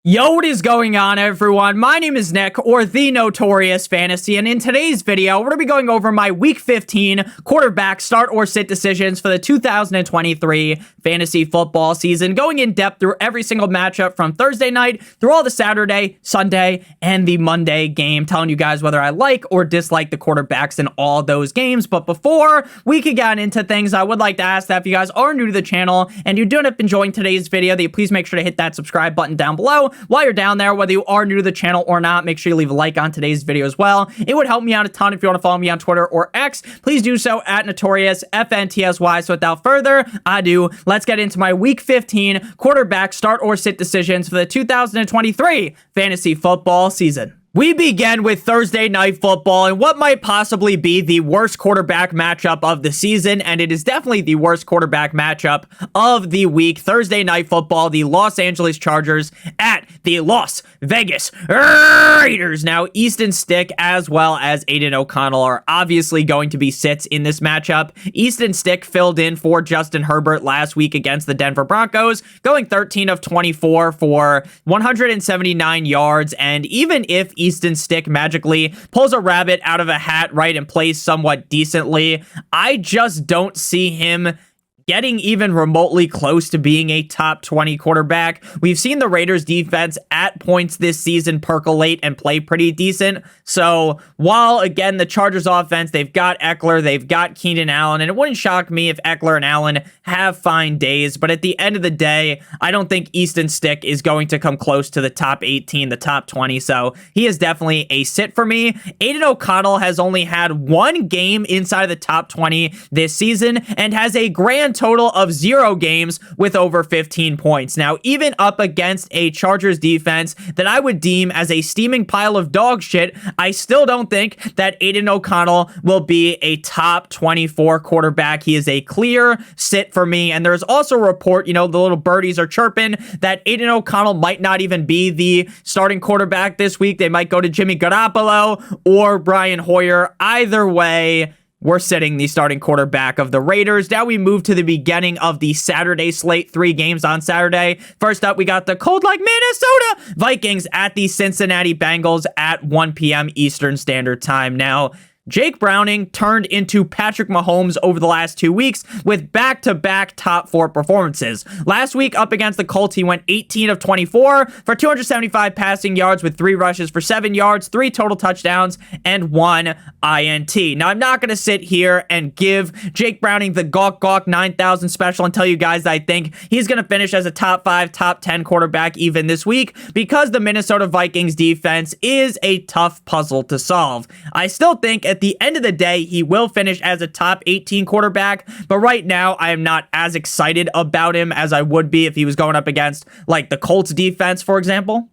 Yo, what is going on, everyone? My name is Nick, or the Notorious Fantasy, and in today's video, we're going to be going over my Week 15 quarterback start or sit decisions for the 2023 fantasy football season, going in depth through every single matchup from Thursday night through all the Saturday, Sunday, and the Monday game, telling you guys whether I like or dislike the quarterbacks in all those games. But before we can get into things, I would like to ask that if you guys are new to the channel and you do end up enjoying today's video, that you please make sure to hit that subscribe button down below. While you're down there, whether you are new to the channel or not, make sure you leave a like on today's video as well. It would help me out a ton. If you want to follow me on Twitter or X, please do so at NotoriousFantasy. So without further ado, let's get into my Week 15 quarterback start or sit decisions for the 2023 fantasy football season. We begin with Thursday Night Football and what might possibly be the worst quarterback matchup of the season, and it is definitely the worst quarterback matchup of the week. Thursday Night Football, the Los Angeles Chargers at the Las Vegas Raiders. Now, Easton Stick as well as Aiden O'Connell are obviously going to be sits in this matchup. Easton Stick filled in for Justin Herbert last week against the Denver Broncos, going 13 of 24 for 179 yards, and even if Easton Stick magically pulls a rabbit out of a hat, right, and plays somewhat decently, I just don't see him getting even remotely close to being a top 20 quarterback. We've seen the Raiders defense at points this season percolate and play pretty decent. So while, again, the Chargers offense, they've got Eckler, they've got Keenan Allen, and it wouldn't shock me if Eckler and Allen have fine days. But at the end of the day, I don't think Easton Stick is going to come close to the top 18, the top 20. So he is definitely a sit for me. Aiden O'Connell has only had one game inside of the top 20 this season and has a grand total of 0 games with over 15 points. Now, even up against a Chargers defense that I would deem as a steaming pile of dog shit, I still don't think that Aiden O'Connell will be a top 24 quarterback. He is a clear sit for me. And there's also a report, the little birdies are chirping, that Aiden O'Connell might not even be the starting quarterback this week. They might go to Jimmy Garoppolo or Brian Hoyer. Either way, we're sitting the starting quarterback of the Raiders. Now we move to the beginning of the Saturday slate. 3 games on Saturday. First up, we got the cold like Minnesota Vikings at the Cincinnati Bengals at 1 p.m. Eastern Standard Time. Now, Jake Browning turned into Patrick Mahomes over the last 2 weeks with back-to-back top 4 performances. Last week up against the Colts, he went 18 of 24 for 275 passing yards with 3 rushes for 7 yards, 3 total touchdowns, and 1 INT. Now, I'm not going to sit here and give Jake Browning the Gawk Gawk 9000 special and tell you guys that I think he's going to finish as a top 5, top 10 quarterback even this week, because the Minnesota Vikings defense is a tough puzzle to solve. I still think at the end of the day, he will finish as a top 18 quarterback, but right now I am not as excited about him as I would be if he was going up against like the Colts defense, for example.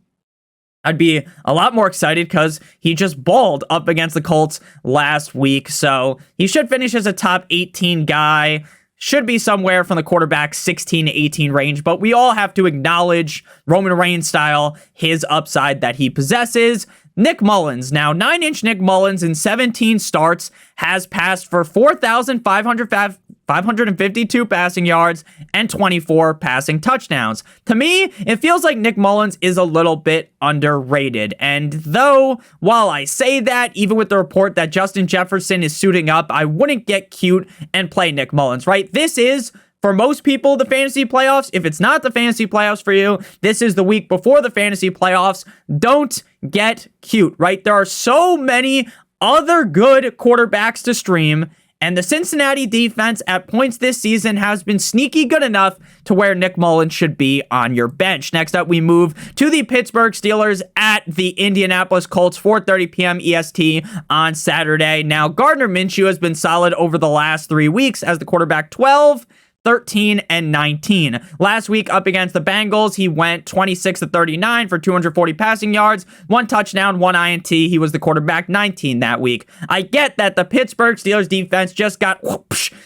I'd be a lot more excited because he just balled up against the Colts last week, so he should finish as a top 18 guy. Should be somewhere from the quarterback 16 to 18 range, but we all have to acknowledge Roman Reigns style, his upside that he possesses. Nick Mullins. Now, 9-inch Nick Mullins in 17 starts has passed for 4,552 passing yards and 24 passing touchdowns. To me, it feels like Nick Mullins is a little bit underrated. And though, while I say that, even with the report that Justin Jefferson is suiting up, I wouldn't get cute and play Nick Mullins, right? This is, for most people, the fantasy playoffs. If it's not the fantasy playoffs for you, this is the week before the fantasy playoffs. Don't get cute, right? There are so many other good quarterbacks to stream, and the Cincinnati defense at points this season has been sneaky good enough to where Nick Mullins should be on your bench. Next up, we move to the Pittsburgh Steelers at the Indianapolis Colts, 4:30 p.m. EST on Saturday. Now, Gardner Minshew has been solid over the last 3 weeks as the quarterback. 12, 13, and 19. Last week up against the Bengals, he went 26 to 39 for 240 passing yards, 1 touchdown, 1 INT. He was the quarterback. 19 that week. I get that the Pittsburgh Steelers defense just got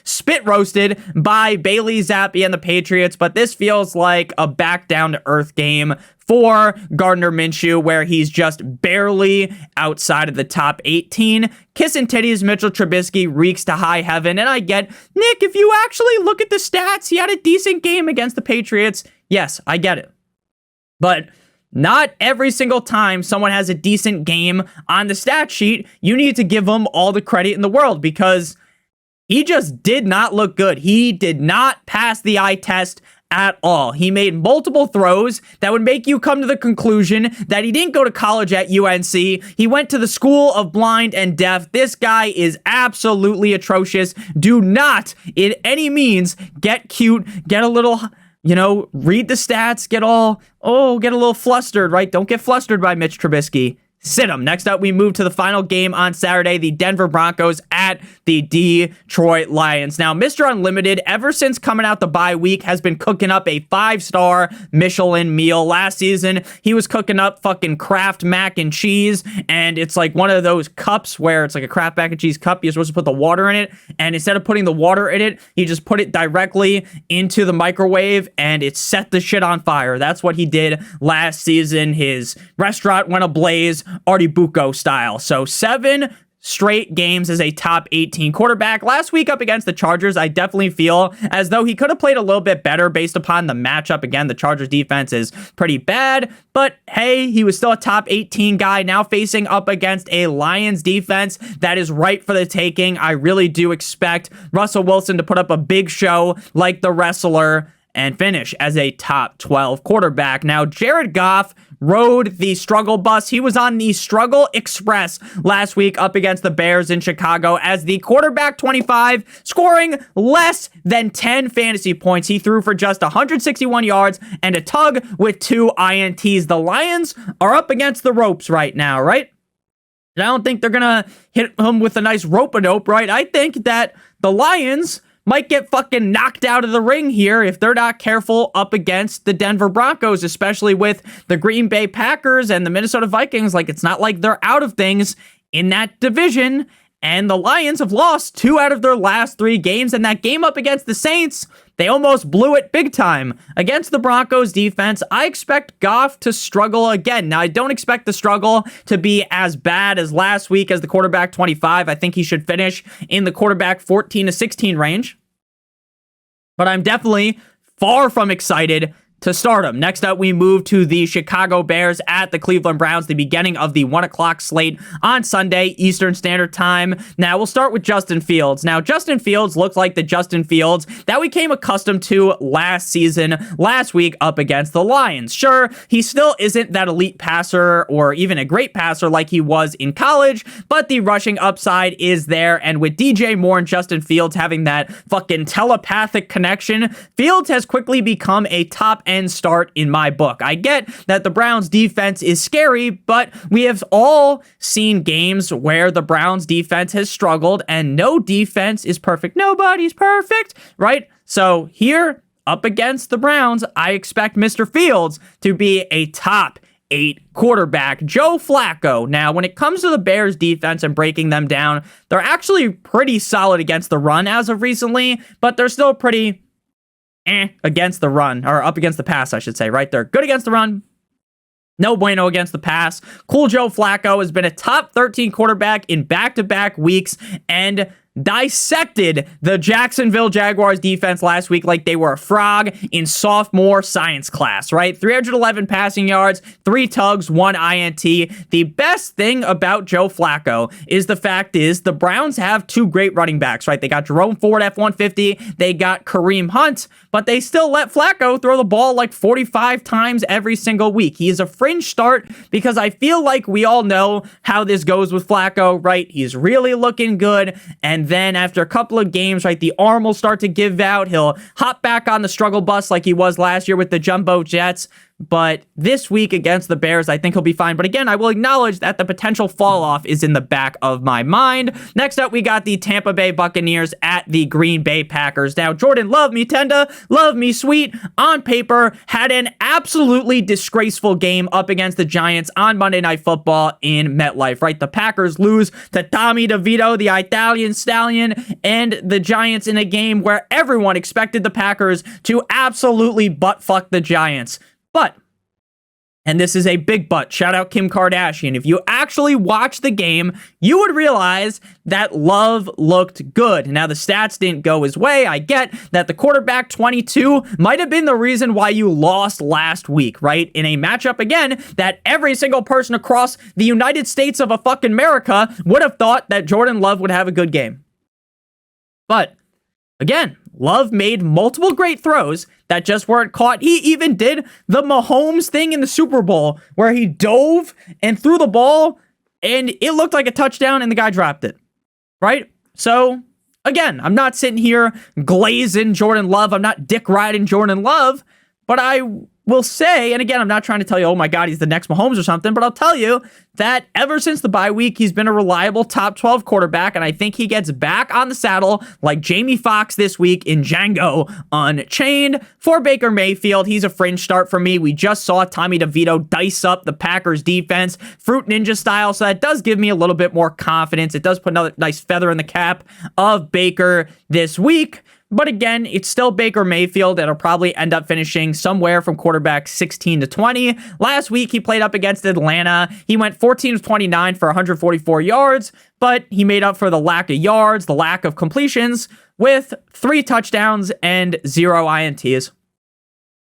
spit roasted by Bailey Zappi and the Patriots, but this feels like a back down to earth game for Gardner Minshew, where he's just barely outside of the top 18. Kissing titties, Mitchell Trubisky reeks to high heaven. And I get, Nick, if you actually look at the stats, he had a decent game against the Patriots. Yes, I get it. But not every single time someone has a decent game on the stat sheet, you need to give them all the credit in the world, because he just did not look good. He did not pass the eye test at all. He made multiple throws that would make you come to the conclusion that he didn't go to college at UNC. He went to the school of blind and deaf. This guy is absolutely atrocious. Do not, in any means, get cute, get a little, read the stats, get a little flustered, right? Don't get flustered by Mitch Trubisky. Sit him. Next up, we move to the final game on Saturday, the Denver Broncos at the Detroit Lions. Now, Mr. Unlimited, ever since coming out the bye week, has been cooking up a 5-star Michelin meal. Last season, he was cooking up fucking Kraft mac and cheese, and it's like one of those cups where it's like a Kraft mac and cheese cup. You're supposed to put the water in it, and instead of putting the water in it, he just put it directly into the microwave, and it set the shit on fire. That's what he did last season. His restaurant went ablaze, Artie Bucco style. So 7 straight games as a top 18 quarterback. Last week up against the Chargers, I definitely feel as though he could have played a little bit better based upon the matchup. Again, the Chargers defense is pretty bad, but hey, he was still a top 18 guy, now facing up against a Lions defense that is ripe for the taking. I really do expect Russell Wilson to put up a big show like the wrestler and finish as a top 12 quarterback. Now, Jared Goff rode the struggle bus. He was on the struggle express last week up against the Bears in Chicago as the quarterback 25, scoring less than 10 fantasy points. He threw for just 161 yards and a tug with 2 INTs. The Lions are up against the ropes right now, right? I don't think they're going to hit him with a nice rope-a-dope, right? I think that the Lions might get fucking knocked out of the ring here if they're not careful up against the Denver Broncos, especially with the Green Bay Packers and the Minnesota Vikings. Like, it's not like they're out of things in that division. And the Lions have lost 2 out of their last 3 games. And that game up against the Saints, they almost blew it big time. Against the Broncos defense, I expect Goff to struggle again. Now, I don't expect the struggle to be as bad as last week as the quarterback 25. I think he should finish in the quarterback 14 to 16 range. But I'm definitely far from excited to start him. Next up, we move to the Chicago Bears at the Cleveland Browns, the beginning of the 1 o'clock slate on Sunday, Eastern Standard Time. Now, we'll start with Justin Fields. Now, Justin Fields looks like the Justin Fields that we came accustomed to last season, last week up against the Lions. Sure, he still isn't that elite passer or even a great passer like he was in college, but the rushing upside is there. And with DJ Moore and Justin Fields having that fucking telepathic connection, Fields has quickly become a top end start in my book. I get that the Browns defense is scary, but we have all seen games where the Browns defense has struggled, and no defense is perfect. Nobody's perfect, right? So here, up against the Browns, I expect Mr. Fields to be a top 8 quarterback. Joe Flacco. Now, when it comes to the Bears defense and breaking them down, they're actually pretty solid against the run as of recently, but they're still pretty against the run, or up against the pass, I should say, right? They're good against the run, no bueno against the pass. Cool Joe Flacco has been a top 13 quarterback in back-to-back weeks and dissected the Jacksonville Jaguars defense last week like they were a frog in sophomore science class, right? 311 passing yards, 3 tugs, 1 INT. The best thing about Joe Flacco is the fact is the Browns have 2 great running backs, right? They got Jerome Ford F-150, they got Kareem Hunt, but they still let Flacco throw the ball like 45 times every single week. He is a fringe start because I feel like we all know how this goes with Flacco, right? He's really looking good, and then after a couple of games, right, the arm will start to give out. He'll hop back on the struggle bus like he was last year with the Jumbo Jets. But this week against the Bears, I think he'll be fine. But again, I will acknowledge that the potential fall off is in the back of my mind. Next up, we got the Tampa Bay Buccaneers at the Green Bay Packers. Now, Jordan Love me tender, love me sweet, on paper, had an absolutely disgraceful game up against the Giants on Monday Night Football in MetLife, right? The Packers lose to Tommy DeVito, the Italian stallion, and the Giants in a game where everyone expected the Packers to absolutely butt fuck the Giants. But And this is a big but. Shout out Kim Kardashian. If you actually watch the game, you would realize that Love looked good. Now, the stats didn't go his way. I get that the quarterback 22 might have been the reason why you lost last week, right? In a matchup, again, that every single person across the United States of a fucking America would have thought that Jordan Love would have a good game. But, again, Love made multiple great throws that just weren't caught. He even did the Mahomes thing in the Super Bowl where he dove and threw the ball and it looked like a touchdown and the guy dropped it, right? So, again, I'm not sitting here glazing Jordan Love. I'm not dick riding Jordan Love, but I will say, and again, I'm not trying to tell you, oh my God, he's the next Mahomes or something, but I'll tell you that ever since the bye week, he's been a reliable top 12 quarterback, and I think he gets back on the saddle like Jamie Foxx this week in Django Unchained. For Baker Mayfield, he's a fringe start for me. We just saw Tommy DeVito dice up the Packers defense, Fruit Ninja style, so that does give me a little bit more confidence. It does put another nice feather in the cap of Baker this week. But again, it's still Baker Mayfield. It'll probably end up finishing somewhere from quarterback 16 to 20. Last week, he played up against Atlanta. He went 14 of 29 for 144 yards, but he made up for the lack of yards, the lack of completions, with 3 touchdowns and 0 INTs.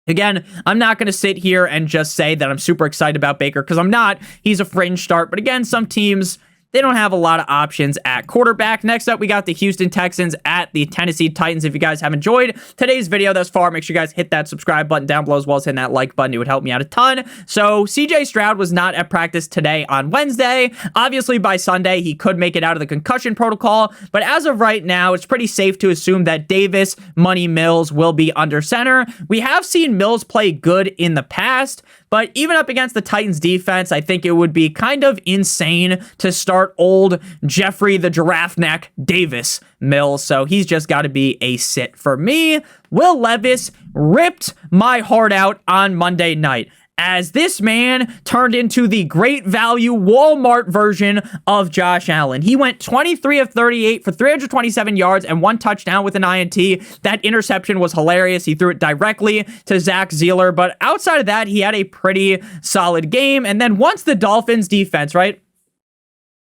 Again, I'm not going to sit here and just say that I'm super excited about Baker, because I'm not. He's a fringe start. But again, some teams, they don't have a lot of options at quarterback. Next up, we got the Houston Texans at the Tennessee Titans. If you guys have enjoyed today's video thus far, make sure you guys hit that subscribe button down below as well as hitting that like button. It would help me out a ton. So CJ Stroud was not at practice today on Wednesday. Obviously, by Sunday, he could make it out of the concussion protocol. But as of right now, it's pretty safe to assume that Davis Money Mills will be under center. We have seen Mills play good in the past, but even up against the Titans defense, I think it would be kind of insane to start old Jeffrey the Giraffe Neck Davis Mills. So he's just got to be a sit for me. Will Levis ripped my heart out on Monday night, as this man turned into the great value Walmart version of Josh Allen. He went 23 of 38 for 327 yards and 1 touchdown with an INT. That interception was hilarious. He threw it directly to Zach Zeeler, but outside of that, he had a pretty solid game. And then once the Dolphins defense, right?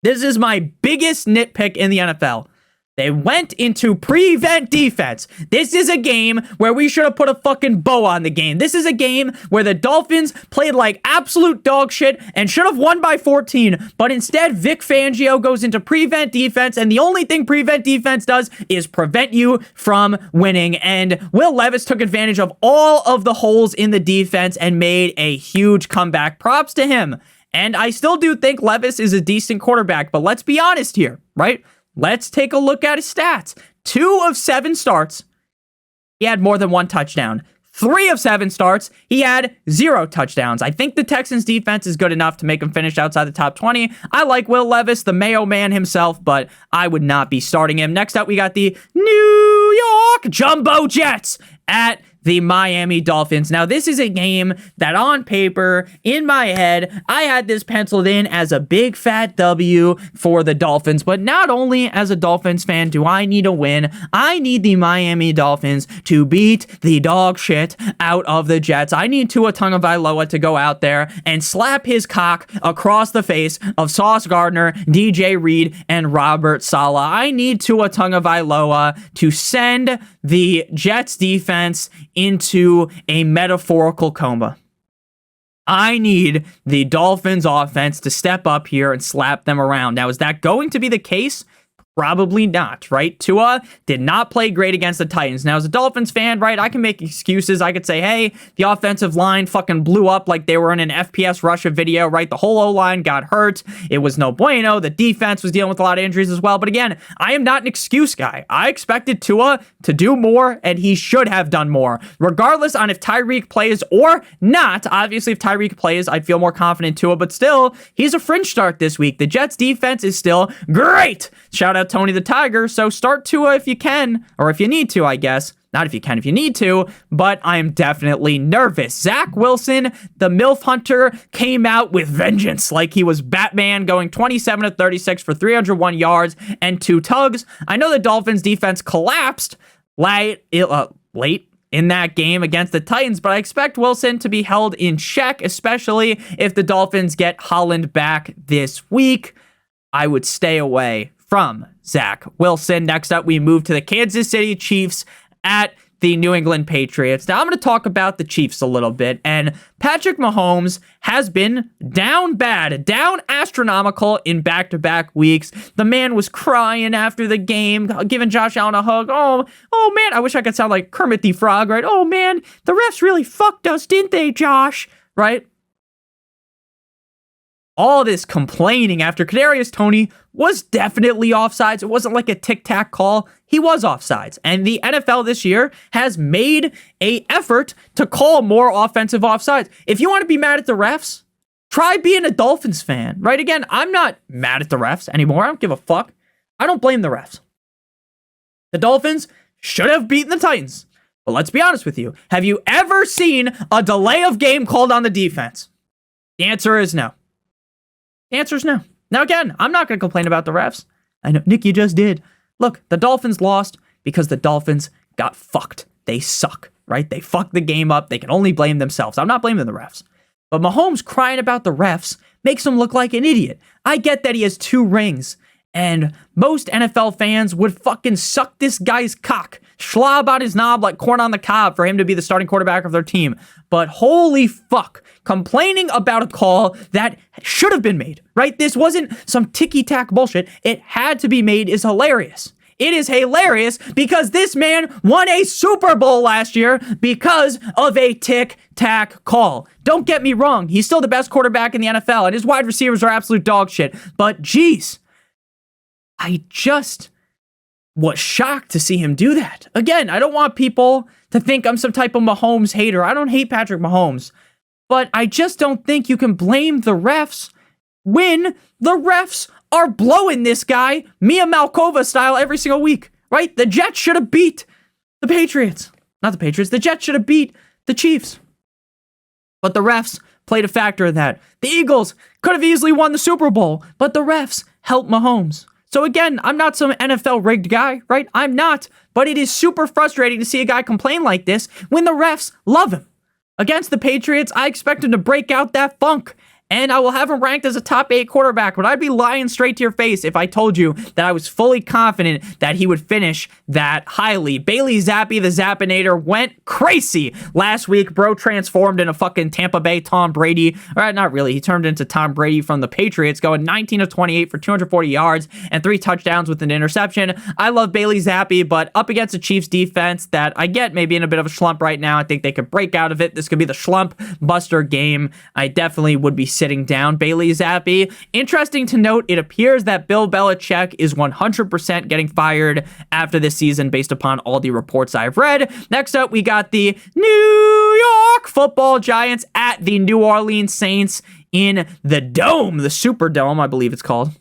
This is my biggest nitpick in the NFL. They went into prevent defense. This is a game where we should have put a fucking bow on the game. This is a game where the Dolphins played like absolute dog shit and should have won by 14. But instead, Vic Fangio goes into prevent defense, and the only thing prevent defense does is prevent you from winning. And Will Levis took advantage of all of the holes in the defense and made a huge comeback. Props to him. And I still do think Levis is a decent quarterback, but let's be honest here, right? Let's take a look at his stats. 2 of 7 starts, he had more than 1 touchdown. 3 of 7 starts, he had 0 touchdowns. I think the Texans defense is good enough to make him finish outside the top 20. I like Will Levis, the Mayo man himself, but I would not be starting him. Next up, we got the New York Jumbo Jets at the Miami Dolphins. Now, this is a game that on paper, in my head, I had this penciled in as a big fat W for the Dolphins. But not only as a Dolphins fan do I need a win, I need the Miami Dolphins to beat the dog shit out of the Jets. I need Tua Tagovailoa to go out there and slap his cock across the face of Sauce Gardner, DJ Reed, and Robert Saleh. I need Tua Tagovailoa to send the Jets defense into a metaphorical coma. I need the Dolphins offense to step up here and slap them around. Now, is that going to be the case? Probably not, right? Tua did not play great against the Titans. Now, as a Dolphins fan, right, I can make excuses. I could say, hey, the offensive line fucking blew up like they were in an FPS Russia video, right? The whole O-line got hurt. It was no bueno. The defense was dealing with a lot of injuries as well. But again, I am not an excuse guy. I expected Tua to do more, and he should have done more. Regardless on if Tyreek plays or not, obviously if Tyreek plays, I'd feel more confident in Tua, but still, he's a fringe start this week. The Jets defense is still great. Shout out Tony the Tiger. So start Tua if you can, or if you need to, I guess. Not if you can, if you need to, but I'm definitely nervous. Zach Wilson, the MILF Hunter, came out with vengeance like he was Batman, going 27 of 36 for 301 yards and 2 tugs. I know the Dolphins defense collapsed late in that game against the Titans, but I expect Wilson to be held in check, especially if the Dolphins get Holland back this week. I would stay away from Zach Wilson. Next up, we move to the Kansas City Chiefs at the New England Patriots. Now, I'm going to talk about the Chiefs a little bit, and Patrick Mahomes has been down bad, down astronomical in back-to-back weeks. The man was crying after the game, giving Josh Allen a hug. Oh man, I wish I could sound like Kermit the Frog, right? Oh man, the refs really fucked us, didn't they, Josh? Right? All this complaining after Kadarius Toney was definitely offsides. It wasn't like a tic-tac call. He was offsides. And the NFL this year has made an effort to call more offensive offsides. If you want to be mad at the refs, try being a Dolphins fan, right? Again, I'm not mad at the refs anymore. I don't give a fuck. I don't blame the refs. The Dolphins should have beaten the Titans. But let's be honest with you. Have you ever seen a delay of game called on the defense? The answer is no. The answer is no. Now, again, I'm not going to complain about the refs. I know, Nick, you just did. Look, the Dolphins lost because the Dolphins got fucked. They suck, right? They fucked the game up. They can only blame themselves. I'm not blaming the refs. But Mahomes crying about the refs makes him look like an idiot. I get that he has 2 rings, and most NFL fans would fucking suck this guy's cock, slob on his knob like corn on the cob for him to be the starting quarterback of their team. But holy fuck, complaining about a call that should have been made, right? This wasn't some ticky-tack bullshit. It had to be made is hilarious. It is hilarious because this man won a Super Bowl last year because of a tic-tac call. Don't get me wrong. He's still the best quarterback in the NFL, and his wide receivers are absolute dog shit. But geez, I just was shocked to see him do that. Again, I don't want people to think I'm some type of Mahomes hater. I don't hate Patrick Mahomes. But I just don't think you can blame the refs when the refs are blowing this guy Mia Malkova style every single week, right? The Jets should have beat the Patriots. Not the Patriots. The Jets should have beat the Chiefs. But the refs played a factor in that. The Eagles could have easily won the Super Bowl, but the refs helped Mahomes. So again, I'm not some NFL rigged guy, right? I'm not. But it is super frustrating to see a guy complain like this when the refs love him. Against the Patriots, I expect him to break out that funk, and I will have him ranked as a top 8 quarterback, but I'd be lying straight to your face if I told you that I was fully confident that he would finish that highly. Bailey Zappi, the Zappinator, went crazy last week. Bro transformed into fucking Tampa Bay Tom Brady. All right, not really. He turned into Tom Brady from the Patriots, going 19 of 28 for 240 yards and 3 touchdowns with an interception. I love Bailey Zappi, but up against the Chiefs defense that I get maybe in a bit of a slump right now, I think they could break out of it. This could be the slump buster game. I definitely would be sitting down Bailey Zappi. Interesting to note, it appears that Bill Belichick is 100% getting fired after this season based upon all the reports I've read. Next up, we got the New York Football Giants at the New Orleans Saints in the Dome, the Superdome, I believe it's called.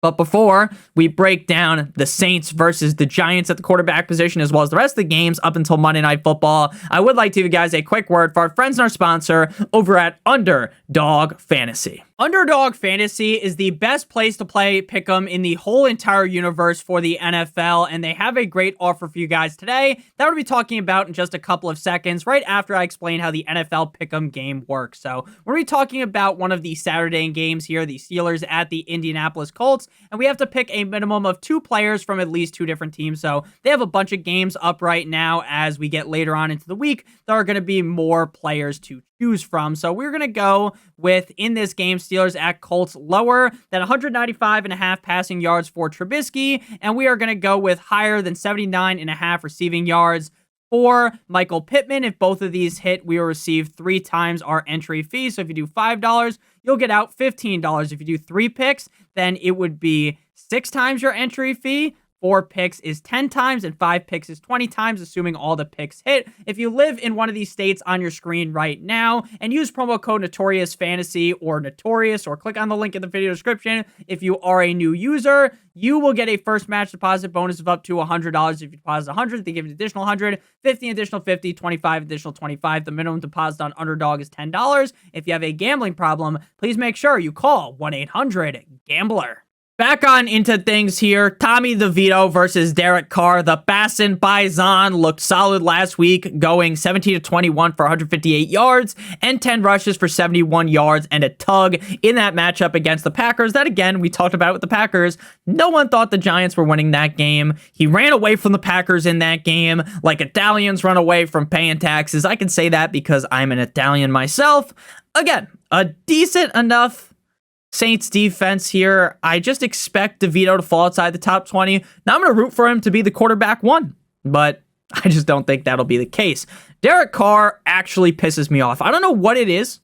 But before we break down the Saints versus the Giants at the quarterback position, as well as the rest of the games up until Monday Night Football, I would like to give you guys a quick word for our friends and our sponsor over at Underdog Fantasy. Underdog Fantasy is the best place to play Pick'em in the whole entire universe for the NFL, and they have a great offer for you guys today that we'll be talking about in just a couple of seconds, right after I explain how the NFL Pick'em game works. So we're going to be talking about one of the Saturday games here, the Steelers at the Indianapolis Colts, and we have to pick a minimum of 2 players from at least 2 different teams. So they have a bunch of games up right now. As we get later on into the week, there are going to be more players to choose from. So we're going to go with, in this game, Steelers at Colts lower than 195.5 passing yards for Trubisky, and we are going to go with higher than 79.5 receiving yards for Michael Pittman. If both of these hit, we will receive 3 times our entry fee. So if you do $5, you'll get out $15. If you do 3 picks, then it would be 6 times your entry fee. 4 picks is 10 times, and 5 picks is 20 times, assuming all the picks hit. If you live in one of these states on your screen right now and use promo code NotoriousFantasy or Notorious, or click on the link in the video description, if you are a new user, you will get a first match deposit bonus of up to $100. If you deposit $100, they give you an additional $100, 50 additional $50, 25 additional $25. The minimum deposit on Underdog is $10. If you have a gambling problem, please make sure you call 1-800-GAMBLER. Back on into things here. Tommy DeVito versus Derek Carr. The Bassin Bison looked solid last week, going 17-21 for 158 yards and 10 rushes for 71 yards and a tug in that matchup against the Packers. That, again, we talked about with the Packers. No one thought the Giants were winning that game. He ran away from the Packers in that game like Italians run away from paying taxes. I can say that because I'm an Italian myself. Again, a decent enough Saints defense here. I just expect DeVito to fall outside the top 20. Now I'm going to root for him to be the quarterback one, but I just don't think that'll be the case. Derek Carr actually pisses me off. I don't know what it is,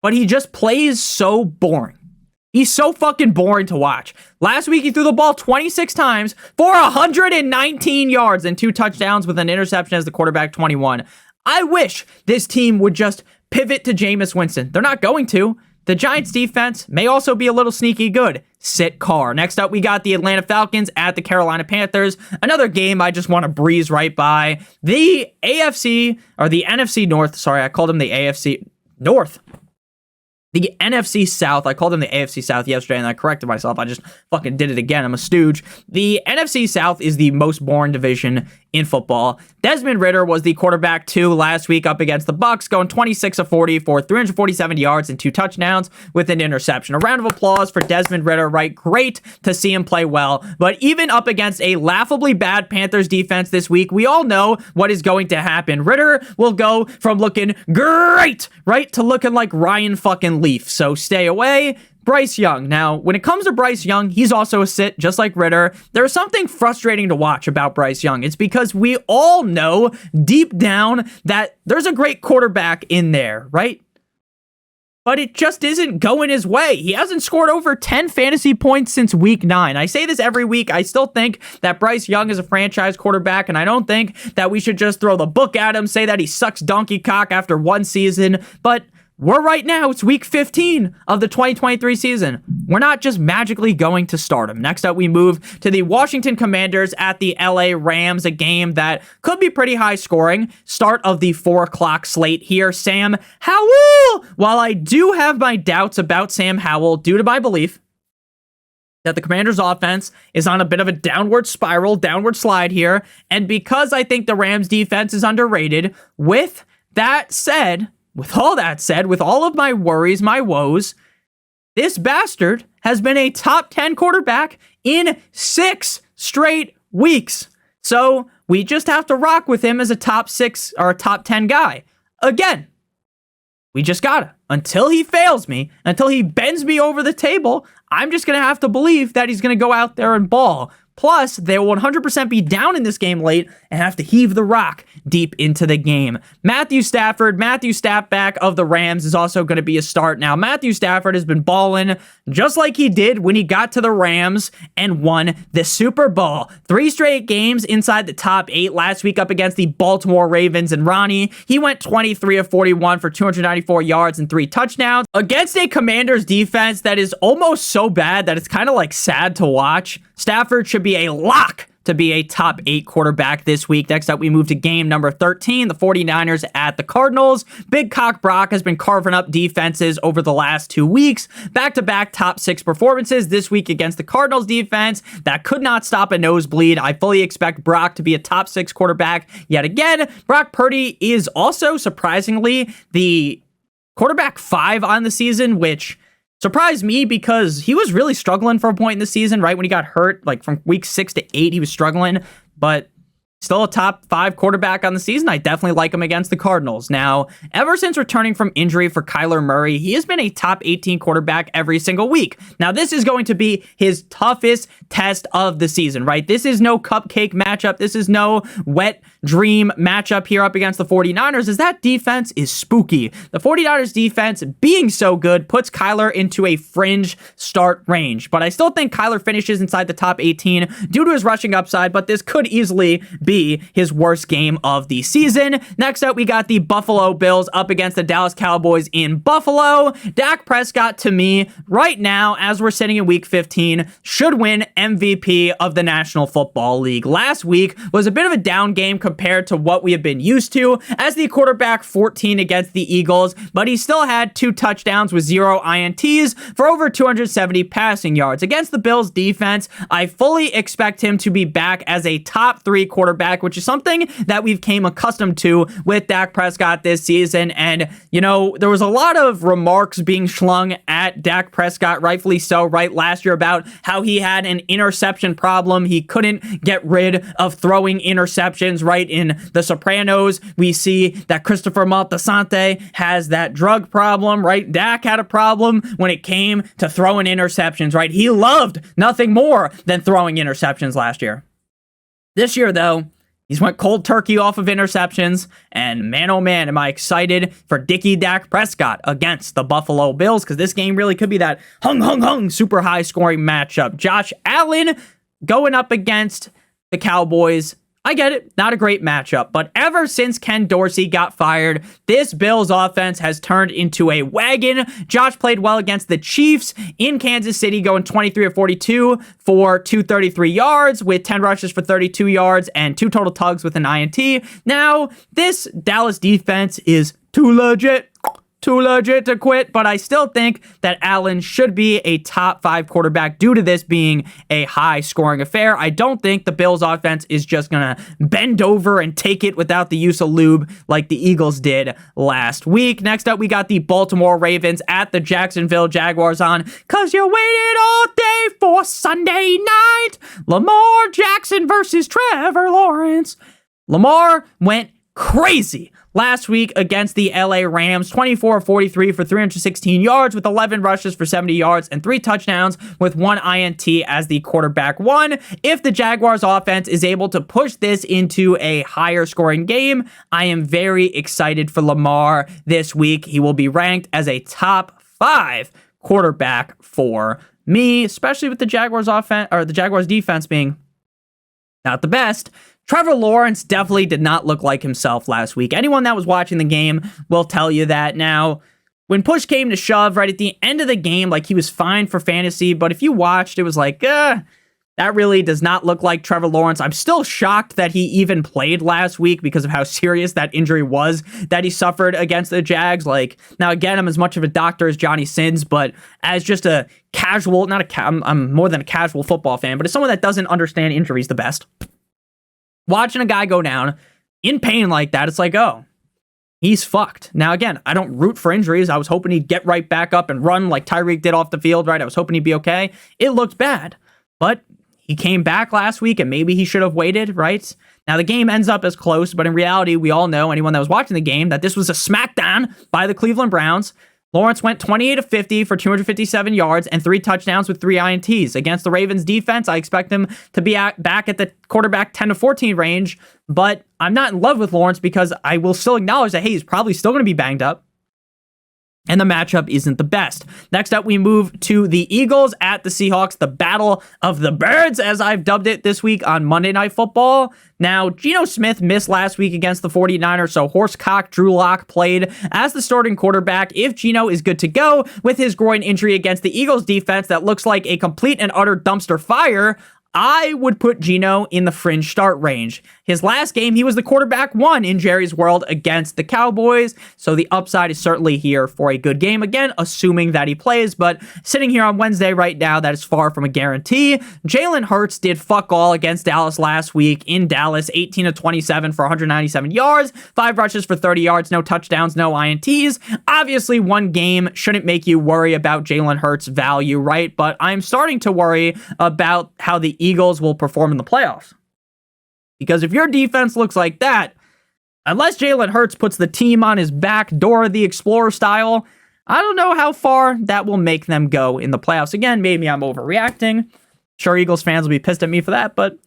but he just plays so boring. He's so fucking boring to watch. Last week, he threw the ball 26 times for 119 yards and 2 touchdowns with an interception as the quarterback 21. I wish this team would just pivot to Jameis Winston. They're not going to. The Giants defense may also be a little sneaky good. Sit Carr. Next up, we got the Atlanta Falcons at the Carolina Panthers. Another game I just want to breeze right by. The AFC, or the NFC North. Sorry, I called them the AFC North. The NFC South. I called them the AFC South yesterday, and I corrected myself. I just fucking did it again. I'm a stooge. The NFC South is the most boring division in football. Desmond Ridder was the quarterback 2 last week up against the Bucs, going 26-40 for 347 yards and 2 touchdowns with an interception. A round of applause for Desmond Ridder, right? Great to see him play well. But even up against a laughably bad Panthers defense this week, we all know what is going to happen. Ridder will go from looking great, right, to looking like Ryan fucking Leaf. So stay away. Bryce Young. Now, when it comes to Bryce Young, he's also a sit, just like Ridder. There's something frustrating to watch about Bryce Young. It's because we all know deep down that there's a great quarterback in there, right? But it just isn't going his way. He hasn't scored over 10 fantasy points since week 9. I say this every week. I still think that Bryce Young is a franchise quarterback, and I don't think that we should just throw the book at him, say that he sucks donkey cock after one season, but we're right now, it's week 15 of the 2023 season. We're not just magically going to start him. Next up, we move to the Washington Commanders at the LA Rams, a game that could be pretty high scoring. Start of the 4 o'clock slate here. Sam Howell! While I do have my doubts about Sam Howell due to my belief that the Commanders offense is on a bit of a downward spiral, downward slide here, and because I think the Rams defense is underrated, with all that said, with all of my worries, my woes, this bastard has been a top 10 quarterback in 6 straight weeks. So we just have to rock with him as a top 6 or a top 10 guy. Again, we just gotta. Until he fails me, until he bends me over the table, I'm just going to have to believe that he's going to go out there and ball. Plus, they will 100% be down in this game late and have to heave the rock deep into the game. Matthew Stafford of the Rams is also going to be a start. Now, Matthew Stafford has been balling just like he did when he got to the Rams and won the Super Bowl. 3 straight games inside the top 8 last week up against the Baltimore Ravens and Ronnie. He went 23 of 41 for 294 yards and 3 touchdowns against a Commanders defense that is almost so bad that it's kind of like sad to watch. Stafford should be a lock to be a top 8 quarterback this week. Next up, we move to game number 13, the 49ers at the Cardinals. Big Cock Brock has been carving up defenses over the last 2 weeks. Back-to-back top 6 performances this week against the Cardinals defense that could not stop a nosebleed. I fully expect Brock to be a top 6 quarterback yet again. Brock Purdy is also, surprisingly, the quarterback 5 on the season, which surprised me because he was really struggling for a point in the season, right? When he got hurt, like from week 6 to 8, he was struggling, but still a top 5 quarterback on the season. I definitely like him against the Cardinals. Now, ever since returning from injury for Kyler Murray, he has been a top 18 quarterback every single week. Now, this is going to be his toughest test of the season, right? This is no cupcake matchup. This is no wet dream matchup here up against the 49ers, as that defense is spooky. The 49ers defense, being so good, puts Kyler into a fringe start range. But I still think Kyler finishes inside the top 18 due to his rushing upside, but this could easily be be his worst game of the season. Next up, we got the Buffalo Bills up against the Dallas Cowboys in Buffalo. Dak Prescott, to me, right now, as we're sitting in week 15, should win MVP of the National Football League. Last week was a bit of a down game compared to what we have been used to as the quarterback 14 against the Eagles, but he still had 2 touchdowns with 0 INTs for over 270 passing yards. Against the Bills defense, I fully expect him to be back as a top 3 quarterback, which is something that we've came accustomed to with Dak Prescott this season. And, you know, there was a lot of remarks being slung at Dak Prescott, rightfully so, right, last year about how he had an interception problem. He couldn't get rid of throwing interceptions, right? In The Sopranos, we see that Christopher Moltisanti has that drug problem, right? Dak had a problem when it came to throwing interceptions, right? He loved nothing more than throwing interceptions last year. This year, though, he's went cold turkey off of interceptions, and man, oh man, am I excited for Dickie Dak Prescott against the Buffalo Bills, because this game really could be that super high scoring matchup. Josh Allen going up against the Cowboys. I get it, not a great matchup, but ever since Ken Dorsey got fired, this Bills offense has turned into a wagon. Josh played well against the Chiefs in Kansas City, going 23 of 42 for 233 yards with 10 rushes for 32 yards and 2 total tugs with an INT. Now, this Dallas defense is too legit to quit, but I still think that Allen should be a top 5 quarterback due to this being a high scoring affair. I don't think the Bills offense is just gonna bend over and take it without the use of lube like the Eagles did last week. Next up, we got the Baltimore Ravens at the Jacksonville Jaguars on "Cause You Waited All Day for Sunday Night." Lamar Jackson versus Trevor Lawrence. Lamar went crazy last week against the LA Rams, 24 of 43 for 316 yards with 11 rushes for 70 yards and 3 touchdowns with 1 INT as the quarterback one. If the Jaguars offense is able to push this into a higher scoring game, I am very excited for Lamar this week. He will be ranked as a top 5 quarterback for me, especially with the Jaguars offense or the Jaguars defense being not the best. Trevor Lawrence definitely did not look like himself last week. Anyone that was watching the game will tell you that. Now, when push came to shove, right at the end of the game, like, he was fine for fantasy, but if you watched, it was like, that really does not look like Trevor Lawrence. I'm still shocked that he even played last week because of how serious that injury was that he suffered against the Jags. Like, now again, I'm as much of a doctor as Johnny Sins, but as just a casual, I'm more than a casual football fan, but as someone that doesn't understand injuries the best, watching a guy go down in pain like that, it's like, oh, he's fucked. Now, again, I don't root for injuries. I was hoping he'd get right back up and run like Tyreek did off the field, right? I was hoping he'd be okay. It looked bad, but he came back last week and maybe he should have waited, right? Now, the game ends up as close, but in reality, we all know, anyone that was watching the game, that this was a smackdown by the Cleveland Browns. Lawrence went 28 of 50 for 257 yards and 3 touchdowns with 3 INTs. Against the Ravens defense, I expect him to be back at the quarterback 10 to 14 range, but I'm not in love with Lawrence because I will still acknowledge that, hey, he's probably still going to be banged up, and the matchup isn't the best. Next up, we move to the Eagles at the Seahawks, the Battle of the Birds, as I've dubbed it this week on Monday Night Football. Now, Geno Smith missed last week against the 49ers, so horsecock Drew Lock played as the starting quarterback. If Geno is good to go with his groin injury against the Eagles defense that looks like a complete and utter dumpster fire, I would put Geno in the fringe start range. His last game, he was the quarterback 1 in Jerry's world against the Cowboys, so the upside is certainly here for a good game. Again, assuming that he plays, but sitting here on Wednesday right now, that is far from a guarantee. Jalen Hurts did fuck all against Dallas last week in Dallas, 18 of 27 for 197 yards, 5 rushes for 30 yards, no touchdowns, no INTs. Obviously, one game shouldn't make you worry about Jalen Hurts' value, right? But I'm starting to worry about how the Eagles will perform in the playoffs. Because if your defense looks like that, unless Jalen Hurts puts the team on his back, Dora the Explorer style, I don't know how far that will make them go in the playoffs. Again, maybe I'm overreacting. Sure, Eagles fans will be pissed at me for that, but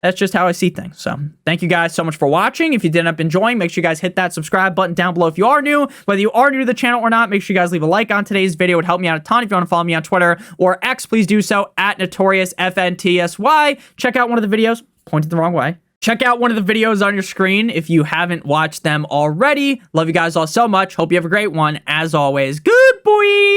that's just how I see things. So thank you guys so much for watching. If you did end up enjoying, make sure you guys hit that subscribe button down below if you are new. Whether you are new to the channel or not, make sure you guys leave a like on today's video. It would help me out a ton. If you want to follow me on Twitter or X, please do so at NotoriousFantasy. Check out one of the videos, pointed the wrong way, Check out one of the videos on your screen if you haven't watched them already. Love you guys all so much. Hope you have a great one. As always, good boy.